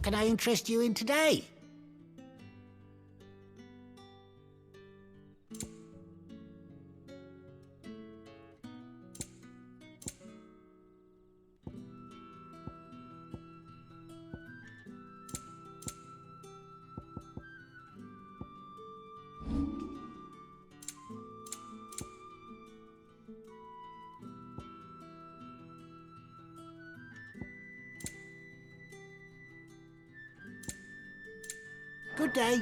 What can I interest you in today? Good day.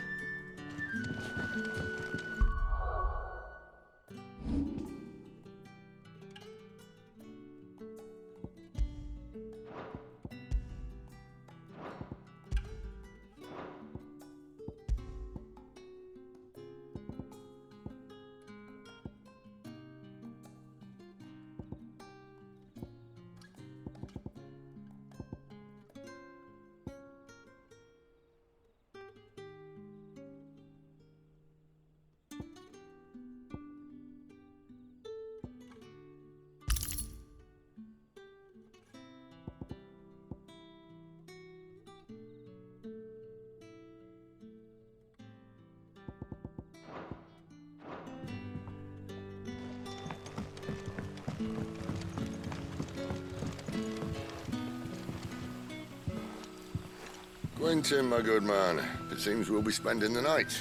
Quentin, my good man. It seems we'll be spending the night.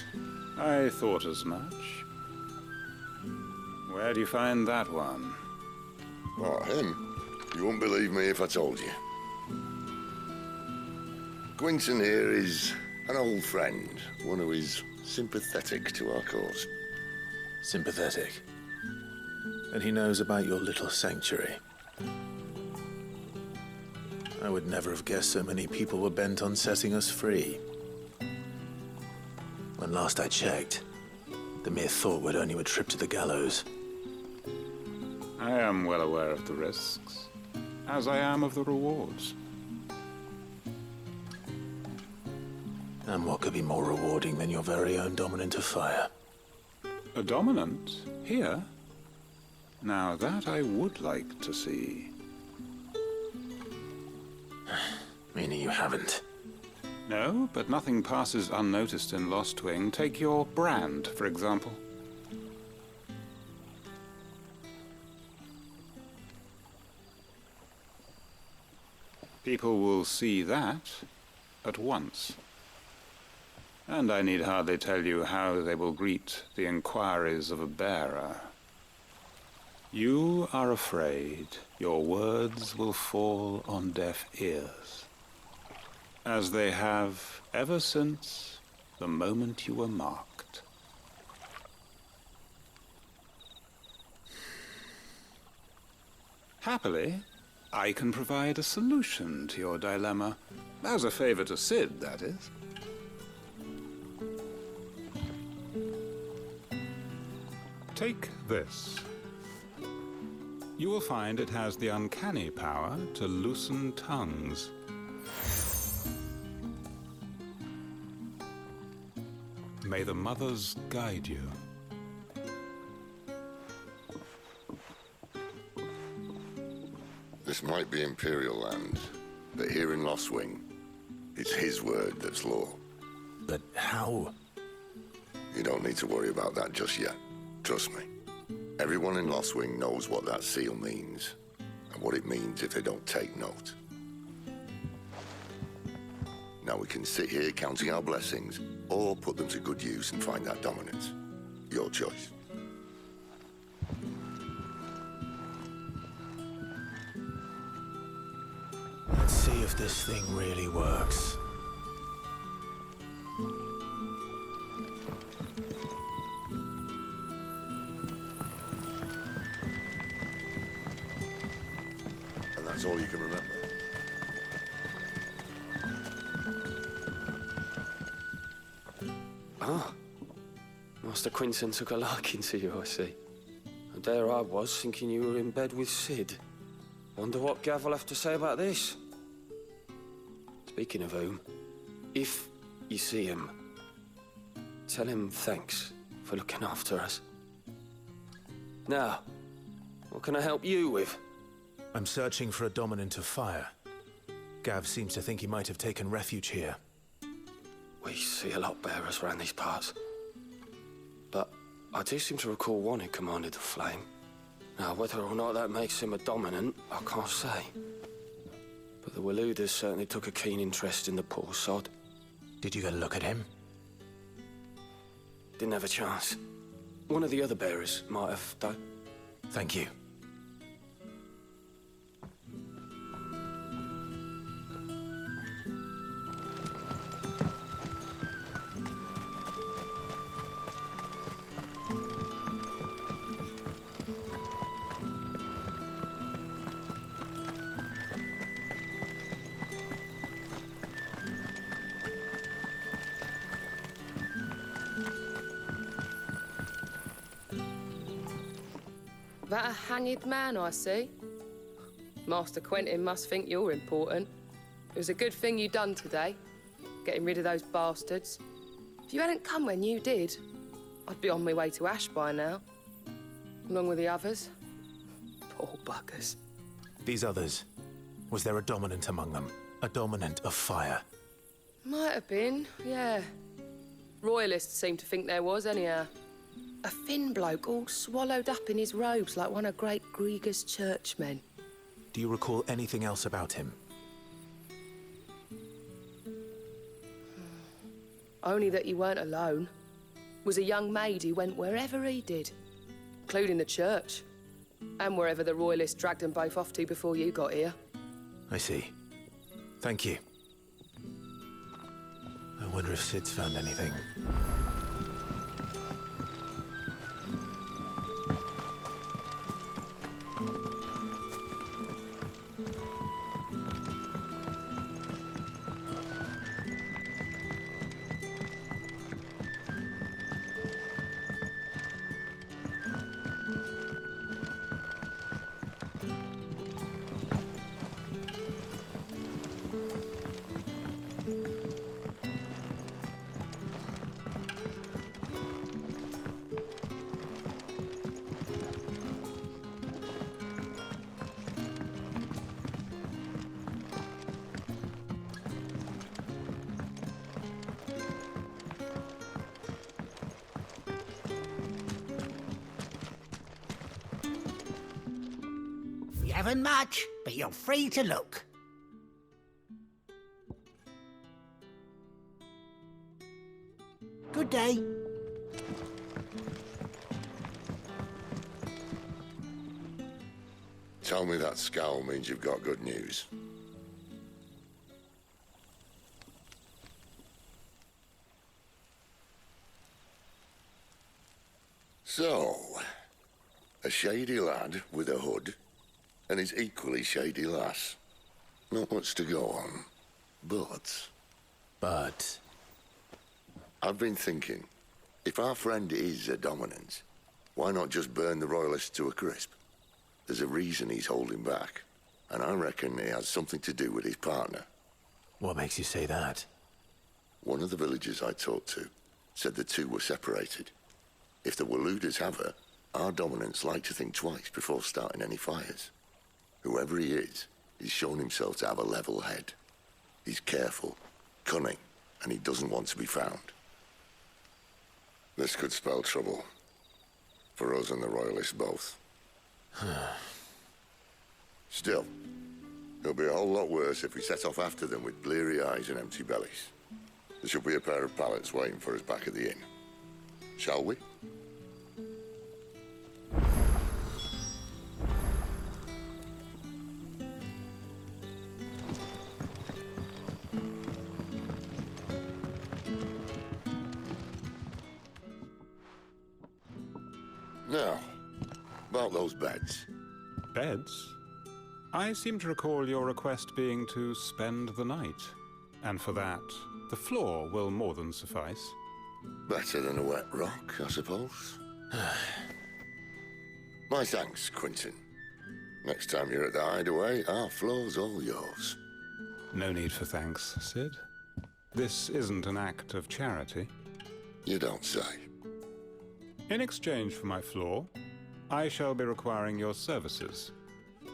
I thought as much. Where do you find that one? What, him? You wouldn't believe me if I told you. Quentin here is an old friend, one who is sympathetic to our cause. Sympathetic? And he knows about your little sanctuary. I would never have guessed so many people were bent on setting us free. When last I checked, the mere thought would earn you a trip to the gallows. I am well aware of the risks, as I am of the rewards. And what could be more rewarding than your very own dominant of fire? A dominant? Here? Now that I would like to see. Meaning you haven't? No, but nothing passes unnoticed in Lostwing. Take your brand, for example. People will see that at once. And I need hardly tell you how they will greet the inquiries of a bearer. You are afraid your words will fall on deaf ears, as they have ever since the moment you were marked. Happily, I can provide a solution to your dilemma, as a favor to Sid, that is. Take this. You will find it has the uncanny power to loosen tongues. May the mothers guide you. This might be Imperial land, but here in Lostwing, it's his word that's law. But how? You don't need to worry about that just yet. Trust me. Everyone in Lostwing knows what that seal means, and what it means if they don't take note. Now we can sit here counting our blessings, or put them to good use and find that dominance. Your choice. Let's see if this thing really works. And that's all you can remember. Ah, Master Quinton took a liking to you, I see. And there I was, thinking you were in bed with Sid. Wonder what Gav will have to say about this. Speaking of whom, if you see him, tell him thanks for looking after us. Now, what can I help you with? I'm searching for a dominant of fire. Gav seems to think he might have taken refuge here. We see a lot bearers around these parts. But I do seem to recall one who commanded the flame. Now, whether or not that makes him a dominant, I can't say. But the Waluders certainly took a keen interest in the poor sod. Did you get a look at him? Didn't have a chance. One of the other bearers might have, though. Thank you. That a hanged man I see? Master Quentin must think you're important. It was a good thing you done today, getting rid of those bastards. If you hadn't come when you did, I'd be on my way to Ash by now, along with the others. Poor buggers. These others, was there a dominant among them? A dominant of fire? Might have been, yeah. Royalists seem to think there was, anyhow. A thin bloke all swallowed up in his robes like one of great Grieger's churchmen. Do you recall anything else about him? Only that he weren't alone. Was a young maid who went wherever he did, including the church, and wherever the Royalists dragged them both off to before you got here. I see. Thank you. I wonder if Sid's found anything. We haven't much, but you're free to look. Good day. Tell me that scowl means you've got good news. So, a shady lad with a hood, and his equally shady lass. Not much to go on, but... But... I've been thinking, if our friend is a dominant, why not just burn the Royalists to a crisp? There's a reason he's holding back, and I reckon it has something to do with his partner. What makes you say that? One of the villagers I talked to said the two were separated. If the Waluders have her, our dominants like to think twice before starting any fires. Whoever he is, he's shown himself to have a level head. He's careful, cunning, and he doesn't want to be found. This could spell trouble. For us and the Royalists both. Still, it'll be a whole lot worse if we set off after them with bleary eyes and empty bellies. There should be a pair of pallets waiting for us back at the inn. Shall we? Now, about those beds. Beds? I seem to recall your request being to spend the night. And for that, the floor will more than suffice. Better than a wet rock, I suppose. My thanks, Quentin. Next time you're at the hideaway, our floor's all yours. No need for thanks, Sid. This isn't an act of charity. You don't say. In exchange for my floor, I shall be requiring your services.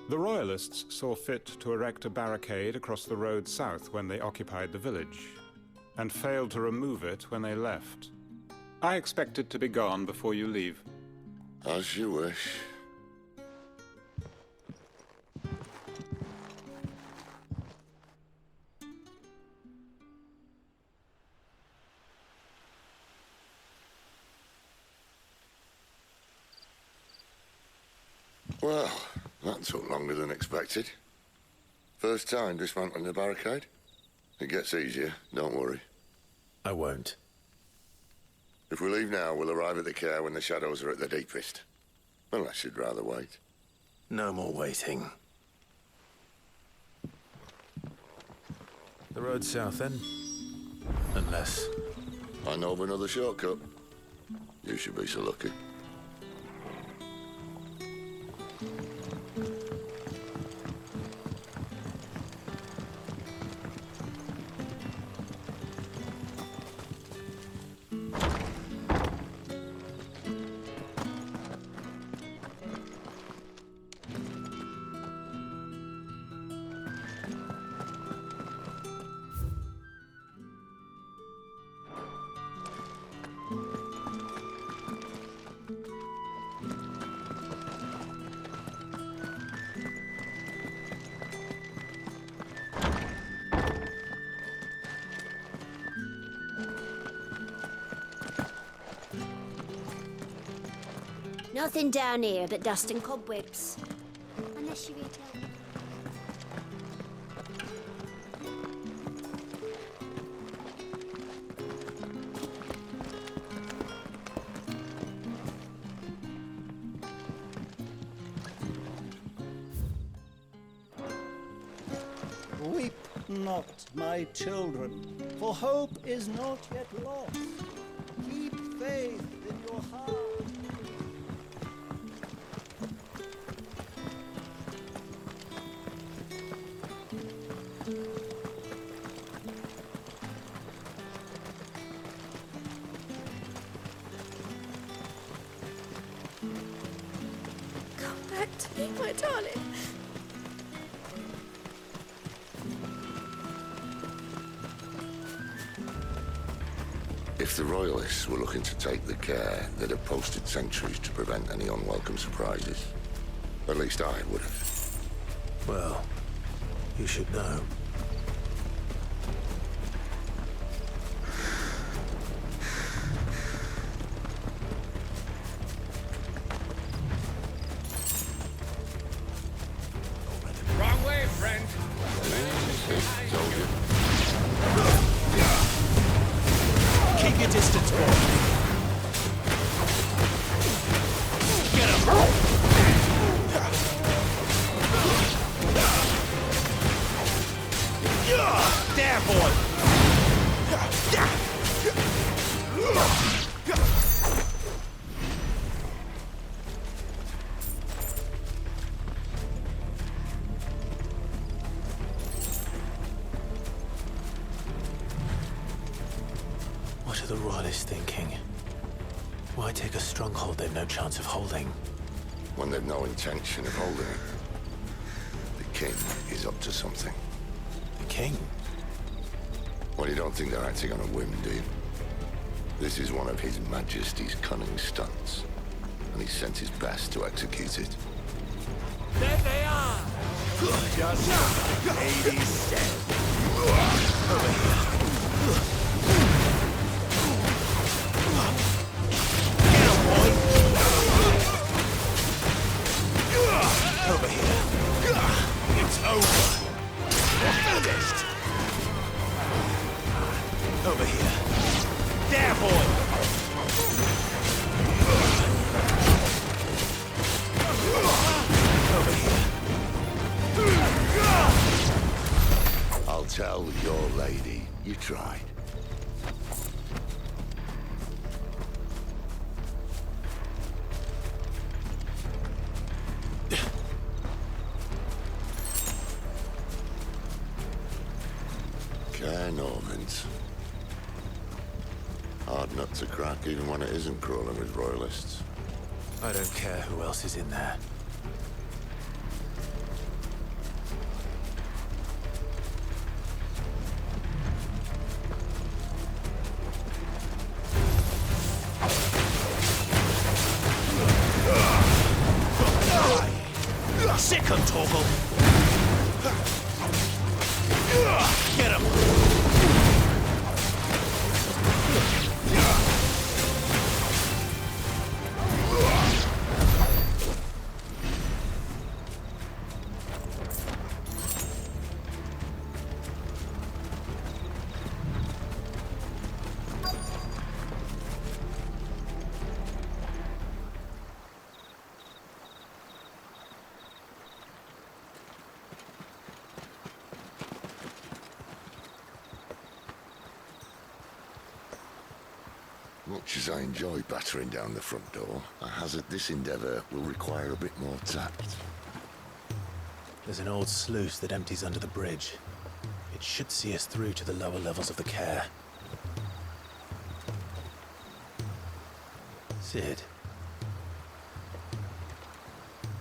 The Royalists saw fit to erect a barricade across the road south when they occupied the village, and failed to remove it when they left. I expect it to be gone before you leave. As you wish. Well, that took longer than expected. First time dismantling the barricade? It gets easier, don't worry. I won't. If we leave now, we'll arrive at the care when the shadows are at their deepest. Unless you'd rather wait. No more waiting. The road south, then? Unless... I know of another shortcut. You should be so lucky. Nothing down here but dust and cobwebs. Unless you return. Weep not, my children, for hope is not yet lost. Keep faith in your heart. Come back to me, my darling. If the Royalists were looking to take the care, they'd have posted sentries to prevent any unwelcome surprises. At least I would have. Well, you should know. Wrong way, friend. Told you. Keep your distance, boy. Get him! There, boy! What are the Royalists thinking? Why take a stronghold they've no chance of holding? When they've no intention of holding it. The king is up to something. The king? Well, you don't think they're acting on a whim, do you? This is one of His Majesty's cunning stunts, and he sent his best to execute it. There they are! Just like Hades said. Over here. Get him, boy! Over here. It's over. We're finished. Over here. There, boy! Over here. I'll tell your lady you tried. Care Normans. Hard nut to crack even when it isn't crawling with Royalists. I don't care who else is in there. Sick him, Torgal! Get him! Much as I enjoy battering down the front door, I hazard this endeavour will require a bit more tact. There's an old sluice that empties under the bridge. It should see us through to the lower levels of the care. Sid.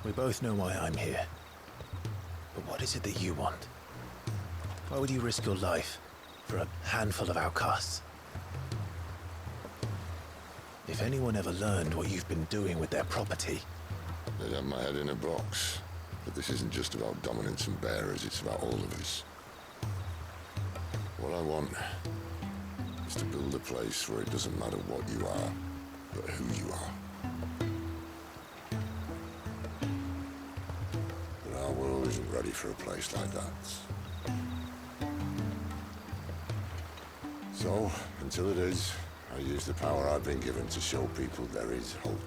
We both know why I'm here. But what is it that you want? Why would you risk your life for a handful of outcasts? If anyone ever learned what you've been doing with their property... They'd have my head in a box. But this isn't just about dominance and bearers, it's about all of us. What I want is to build a place where it doesn't matter what you are, but who you are. But our world isn't ready for a place like that. So, until it is, I use the power I've been given to show people there is hope.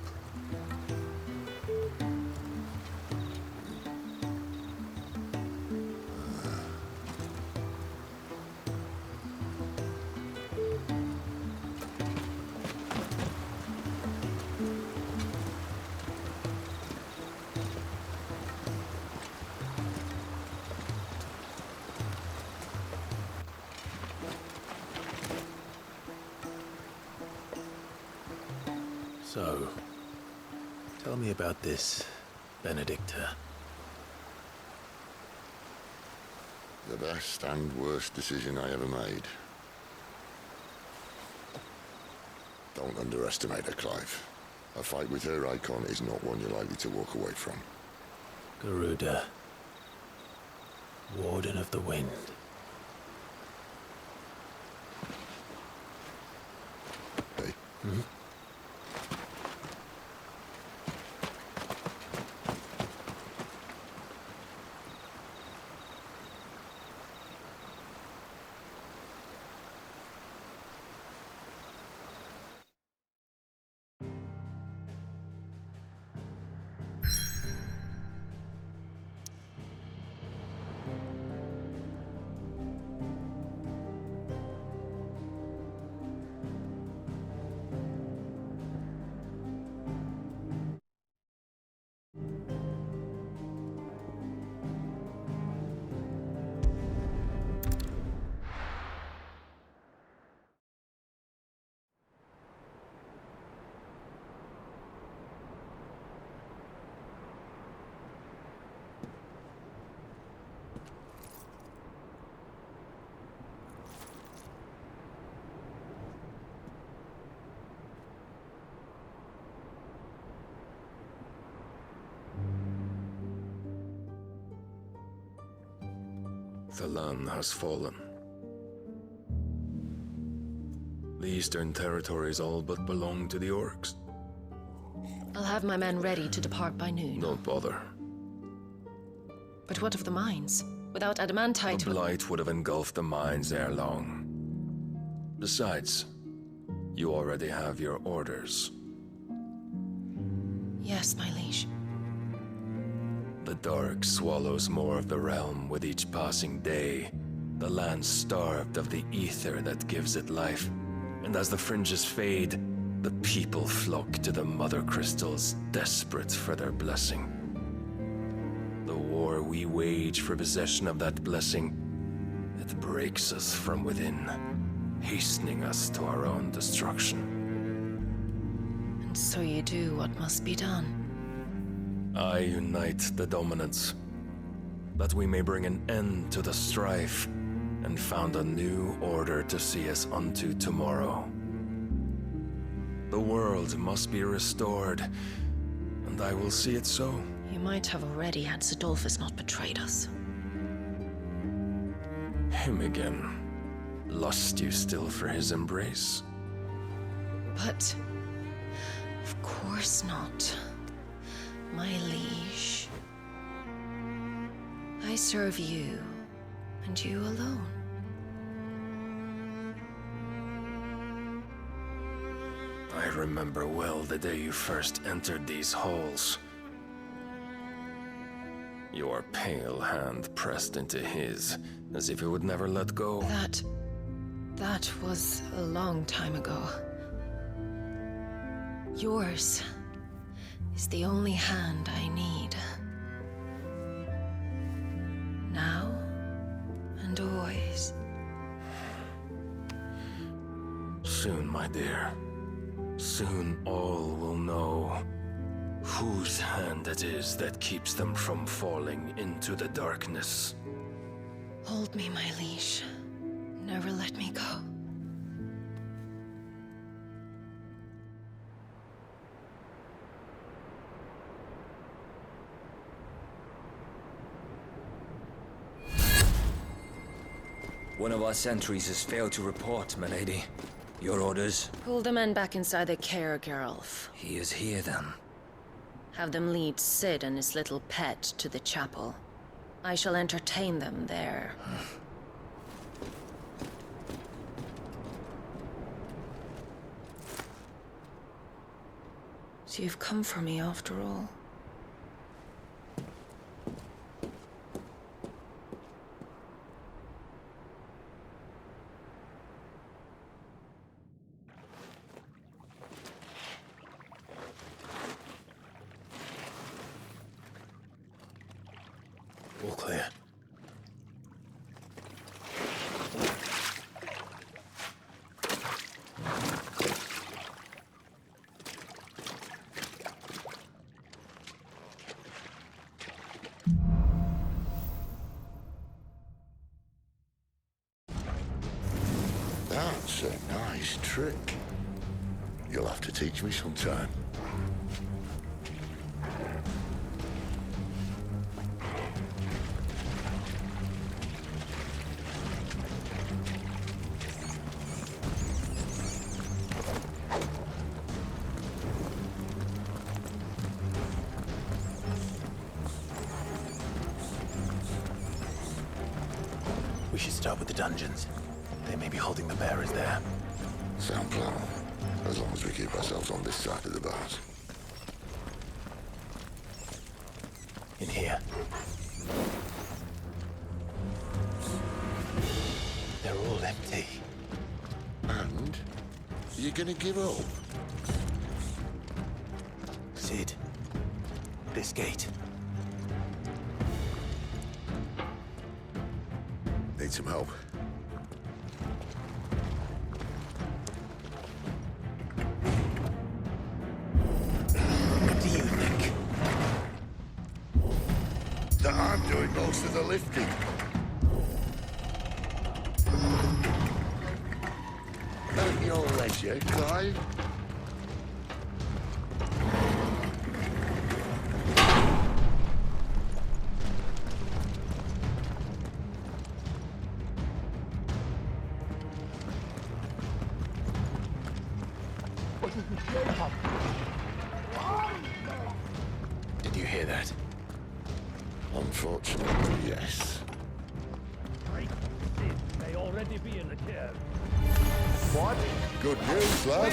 So, tell me about this Benedicta. The best and worst decision I ever made. Don't underestimate her, Clive. A fight with her icon is not one you're likely to walk away from. Garuda. Warden of the Wind. Hey? Hmm? The land has fallen. The Eastern Territories all but belong to the Orcs. I'll have my men ready to depart by noon. Don't bother. But what of the mines? Without adamantite... The Blight would have engulfed the mines ere long. Besides, you already have your orders. Yes, my liege. The dark swallows more of the realm with each passing day. The land starved of the ether that gives it life. And as the fringes fade, the people flock to the mother crystals, desperate for their blessing. The war we wage for possession of that blessing, it breaks us from within, hastening us to our own destruction. And so you do what must be done. I unite the dominants, that we may bring an end to the strife, and found a new order to see us unto tomorrow. The world must be restored, and I will see it so. We might have already had Sidolphus not betrayed us. Him again. Lust you still for his embrace? But... of course not. My liege. I serve you, and you alone. I remember well the day you first entered these halls. Your pale hand pressed into his, as if it would never let go. That was a long time ago. Yours is the only hand I need. Now and always. Soon, my dear. Soon all will know whose hand it is that keeps them from falling into the darkness. Hold me, my liege. Never let me go. One of our sentries has failed to report, milady. Your orders? Pull the men back inside the care, Geralf. He is here, then. Have them lead Sid and his little pet to the chapel. I shall entertain them there. So you've come for me after all. All clear. That's a nice trick. You'll have to teach me sometime. We should start with the dungeons. They may be holding the bearers there. Sound plan. As long as we keep ourselves on this side of the bars. In here. They're all empty. And? You're gonna give up? Sid. This gate. Need some help? What do you think? That I'm doing most of the lifting. At your leisure, Clive. Did you hear that? Unfortunately, yes. May already be in the care. What? Good news, lad.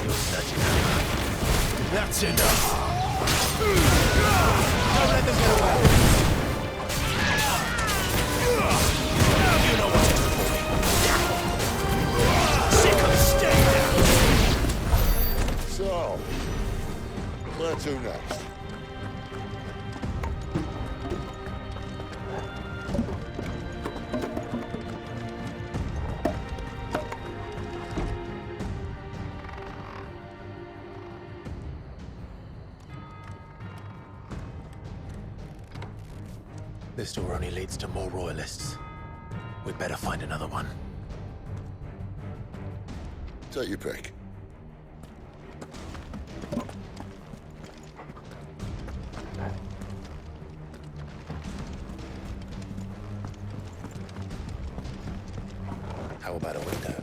You're such an animal. That's enough. Don't let them get away. You know what's in for me. Sick of staying there. So, where to next? This door only leads to more royalists. We'd better find another one. Take your pick. How about a window?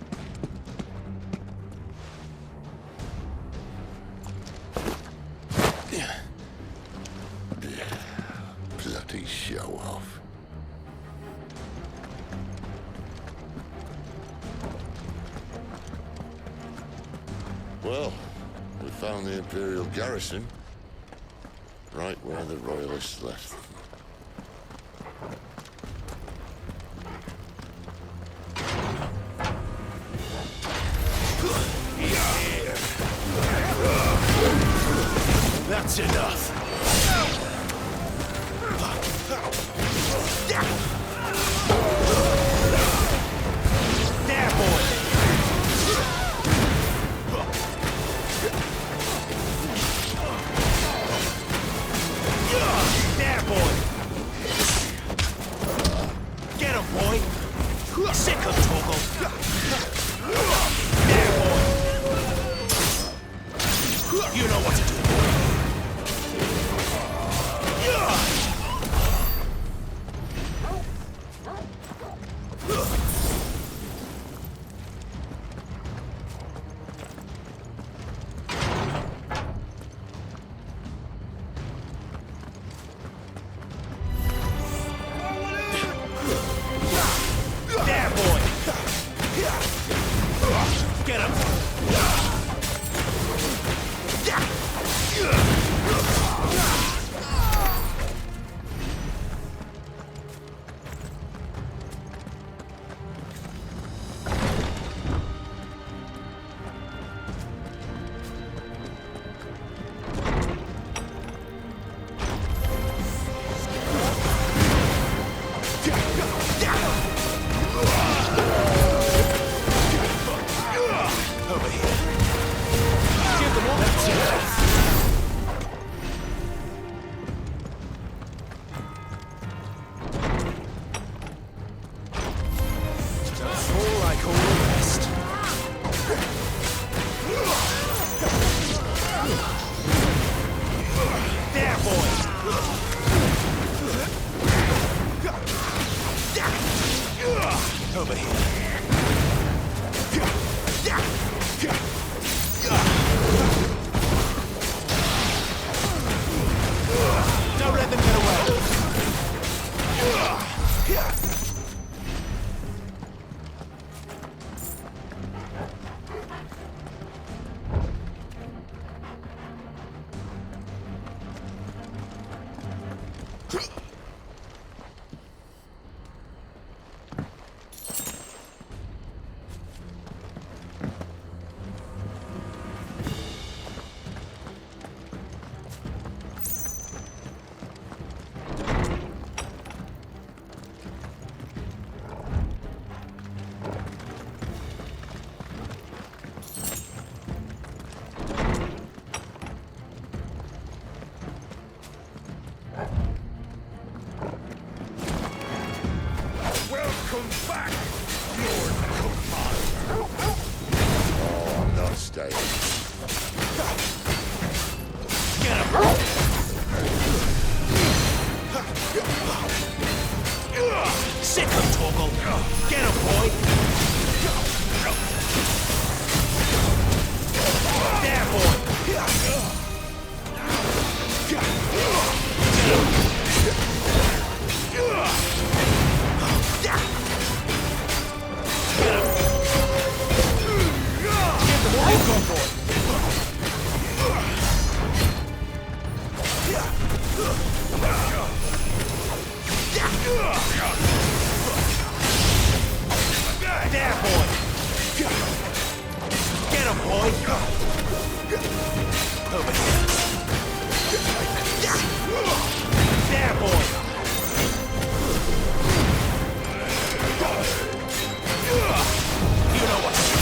Bloody show off. Well, we found the Imperial garrison, right where the Royalists left them. That's enough. There, boy. There, boy. Get him, boy. Sick of Torgal. There, boy. You know what to do. There, boy. Get him. Over here. Give them all. That's enough. Don't fall like all the rest. There, boy. Over here. Don't let them get away. Welcome back, Lord Commander. Oh, I'm not staying. Get him. Sick of Torgal. Get him, boy. There, boy. There, boy. Get him, boy. Over here. There, boy. You know what to do.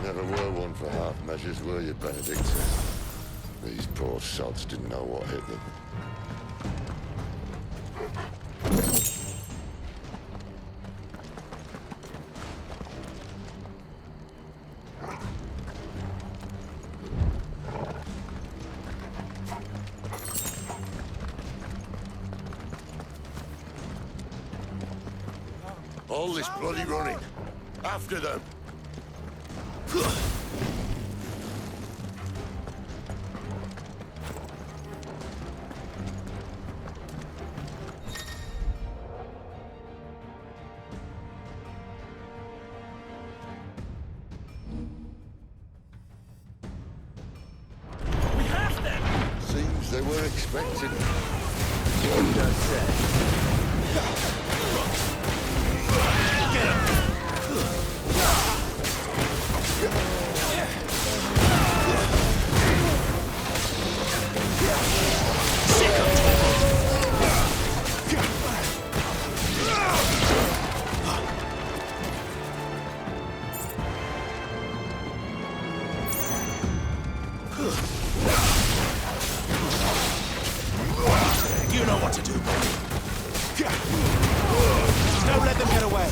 Never were one for half measures, were you, Benedicta? These poor sods didn't know what hit them. All this bloody running. After them. We have them! Seems they were expecting. What does say? Get him! You know what to do, boy. Don't let them get away.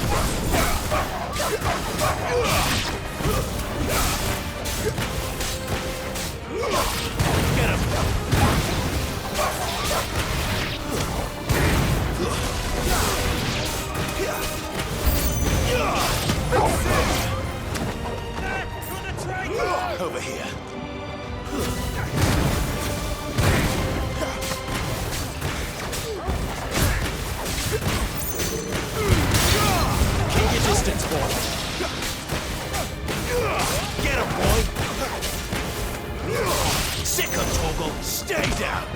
Get him. Over here. Keep your distance, boy. Get him, boy. Sick of Toggle. Stay down.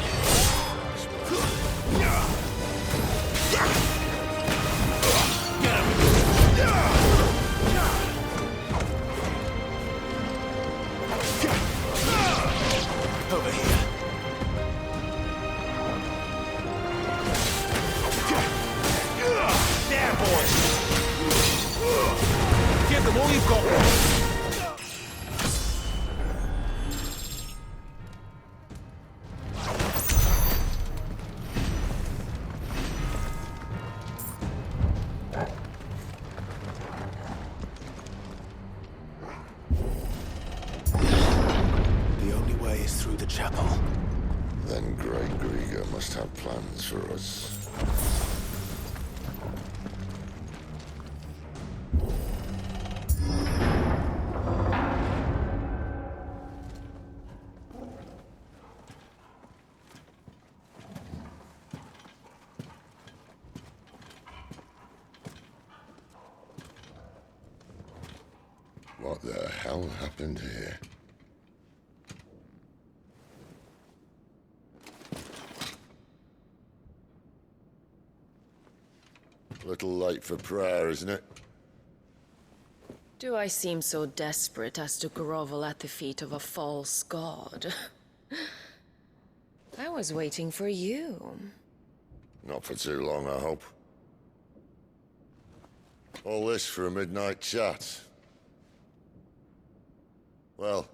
Get him. Over here. There, boy. Give them all you've got. The only way is through the chapel. Then Grey Grieger must have plans for us. What the hell happened here? Little late for prayer, isn't it? Do I seem so desperate as to grovel at the feet of a false god? I was waiting for you. Not for too long, I hope. All this for a midnight chat. Well,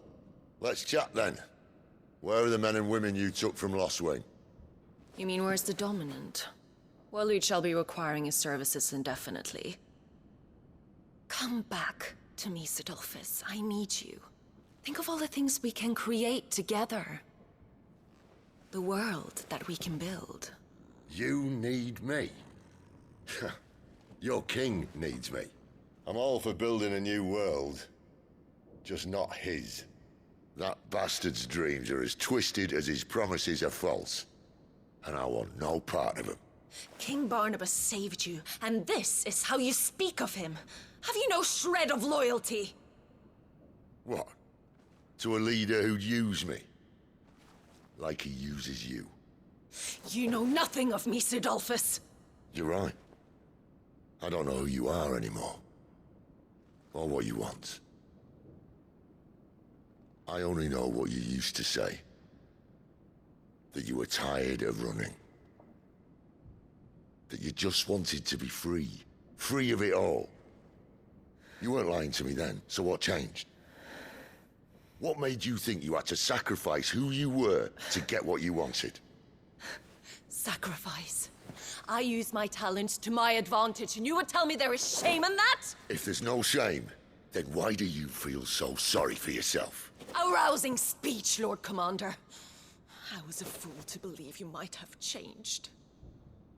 let's chat then. Where are the men and women you took from Lostwing? You mean where's the dominant? Waloed shall be requiring his services indefinitely. Come back to me, Sidolphus. I need you. Think of all the things we can create together. The world that we can build. You need me? Your king needs me. I'm all for building a new world. Just not his. That bastard's dreams are as twisted as his promises are false. And I want no part of them. King Barnabas saved you, and this is how you speak of him. Have you no shred of loyalty? What? To a leader who'd use me? Like he uses you. You know nothing of me, Sidolphus. You're right. I don't know who you are anymore. Or what you want. I only know what you used to say. That you were tired of running. That you just wanted to be free. Free of it all. You weren't lying to me then, so what changed? What made you think you had to sacrifice who you were to get what you wanted? Sacrifice. I use my talents to my advantage, and you would tell me there is shame in that? If there's no shame, then why do you feel so sorry for yourself? A rousing speech, Lord Commander. I was a fool to believe you might have changed.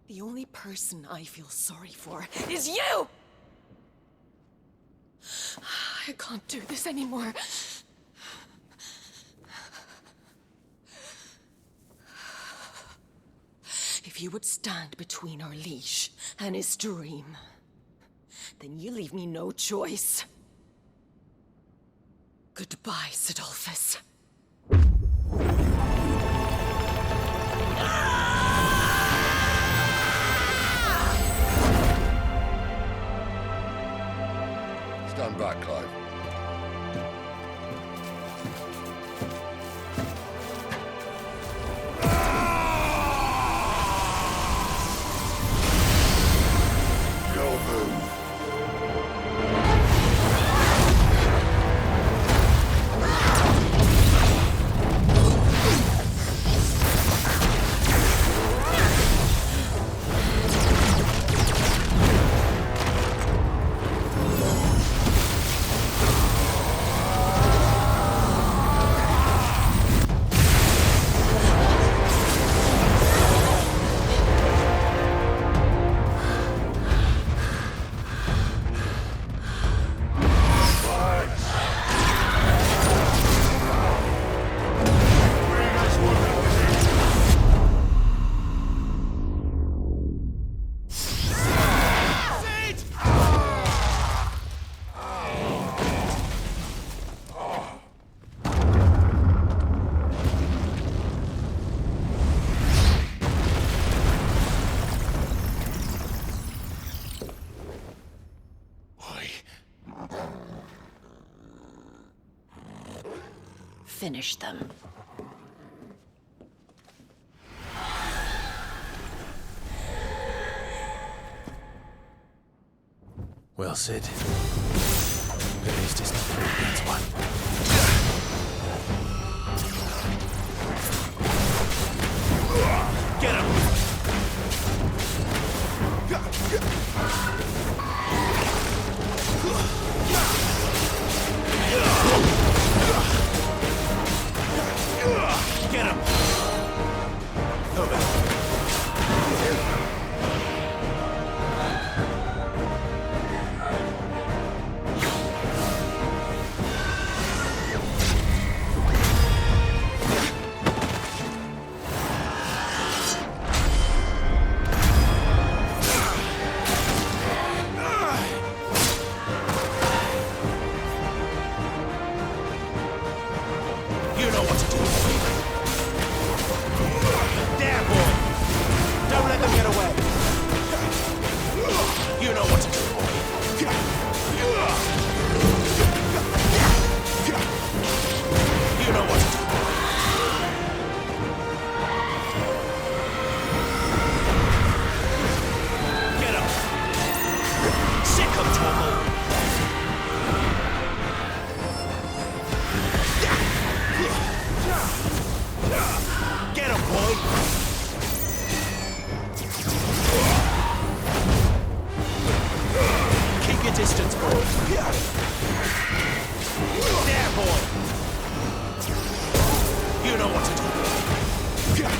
The only person I feel sorry for is you! can't do this anymore. If you would stand between our leash and his dream, then you leave me no choice. Goodbye, Sidolphus. Stand back, Clive. Go move. Finish them. Well, Sid. At least it's not 3 against 1. Get him! Get him! Over. Distance, boy. There, boy. You know what to do. Over here.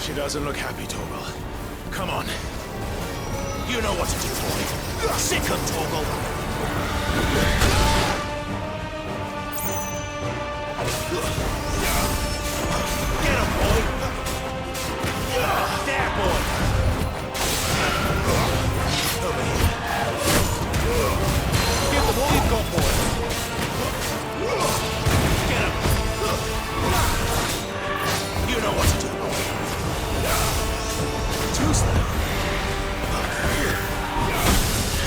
She doesn't look happy, Torgal. Come on. You know what to do, boy. Sick of Torgal. Get him, boy! There, boy! Over here. Give them all you've got, boy! Get him! You know what to do, boy. Too slow.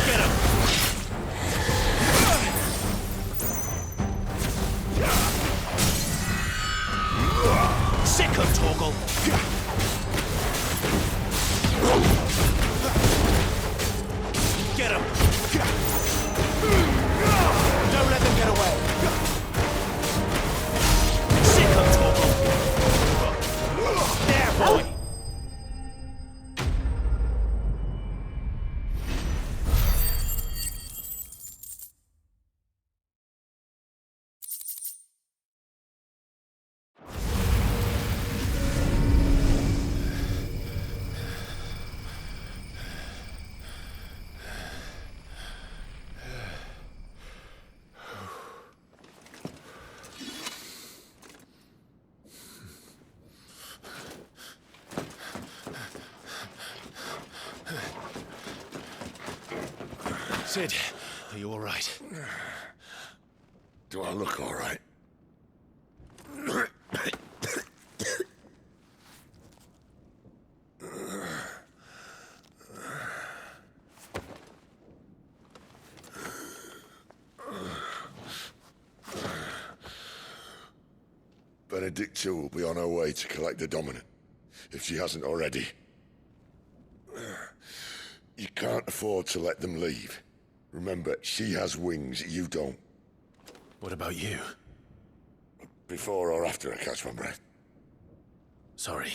Get him! Sick of Torgal! Get him! Don't let them get away! Sick of Torgal! There, boy! Sid, are you all right? Do I look all right? Benedicta will be on her way to collect the Dominant, if she hasn't already. You can't afford to let them leave. Remember, she has wings, you don't. What about you? Before or after I catch my breath? Sorry.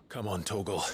Come on, Torgal.